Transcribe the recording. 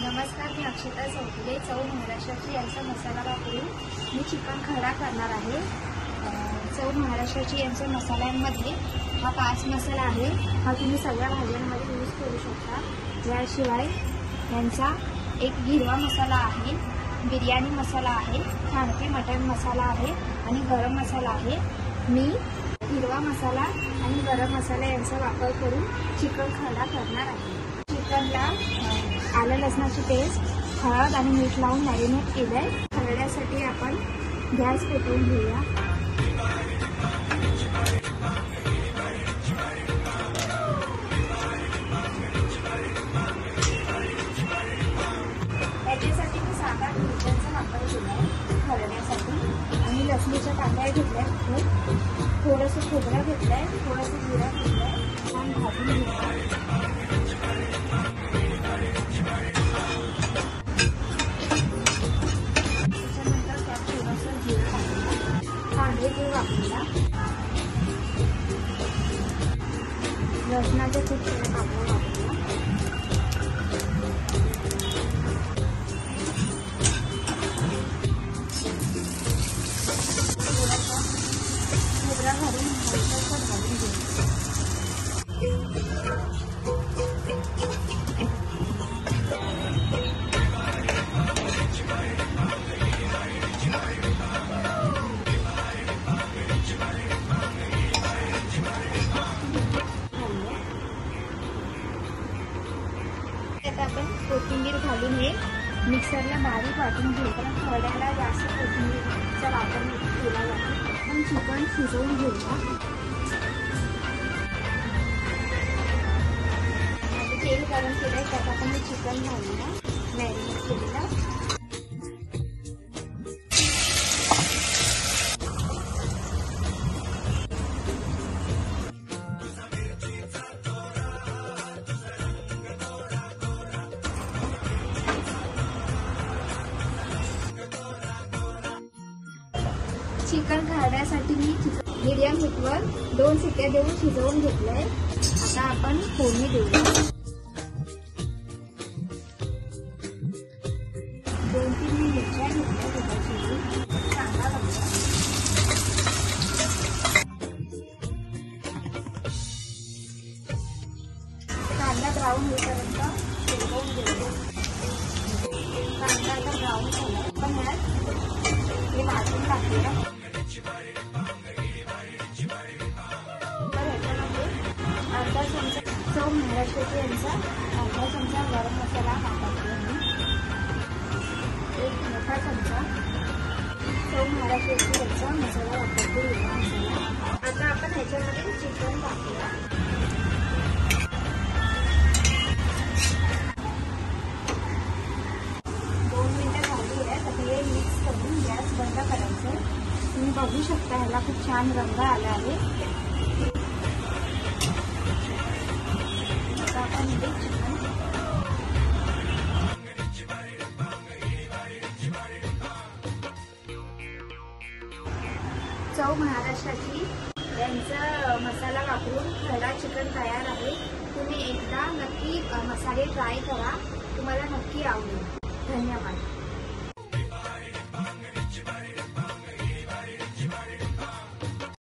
नमस्कार, मी अक्षता चौधरी. चव महाराष्ट्राची यांचा मसाला वापरून मी चिकन खरडा करणार आहे. चव महाराष्ट्राची यांच्या मसाल्यांमध्ये हा 5 मसाला आहे. हा तुम्ही सगळ्या भाज्यांमध्ये यूज करू शकता. याशिवाय यांचा एक हिरवा मसाला आहे, बिर्याणी मसाला आहे, खानके मटन मसाला आहे आणि गरम मसाला आहे. मी हिरवा मसाला आणि गरम मसाला यांचा वापर करून चिकन खरडा करणार आहे. चिकनला आलं लसणाची पेस्ट, हळद आणि मीठ लावून मॅरिनेट केलंय. खरड्यासाठी आपण गॅस पेटवून घेऊया. याच्यासाठी मी साधा मिरच्यांचा वापर केलाय खरड्यासाठी आणि लसणीच्या पाकळ्या घेतल्या. थोडंसं खोबरं घेतलंय, थोडंसं जिरा घेतलंय, छान भाजून घेतलंय. त्याच्यानंतर त्यात थोडंसं जिरं टाकलं, कांदे ते वापरला, लसणाचे खूप सारे कापड वापरला. खोबरा घालून हलकंसं भाजून घेऊ. आता आपण कोथिंबीर घालून हे मिक्सरला बारीक वाटून घेऊ. कारण खरड्याला जास्त कोथिंबीरचा वापर केला जातो. आपण चिकन शिजवून घेऊया. तेल गरम केलंय, त्यात आपण हे चिकन घालूया मॅरिनेट केलेलं. चिकन खरड्यासाठी मी मीडियम हीटवर 2 शिट्ट्या देऊन शिजवून घेतलंय. आता आपण फोडणी देऊया. 2-3 मिरच्या घेतल्या, कांदा घातला, कांदा ब्राऊन होईपर्यंत शिजवून घेतो. कांदा आता ब्राऊन झाला. आपण यात हे भाजून टाकूया. अर्धा चमचा चव महाराष्ट्राची यांचा, अर्धा चमचा गरम मसाला वापरतो मी, 1 मोठा चमचा चव महाराष्ट्राची यांचा मसाला वापरतो, हिरवा मसाला. आता आपण ह्याच्यामध्ये चिकन टाकूया. मिक्स करून गॅस बंद करायचं. तुम्ही बघू शकता ह्याला खूप छान रंग आला आहे. आता आपण हे चिकन चव महाराष्ट्राची यांचा मसाला वापरून खरडा चिकन तयार आहे. तुम्ही एकदा नक्की मसाले ट्राय करा, तुम्हाला नक्की आवडेल. धन्यवाद.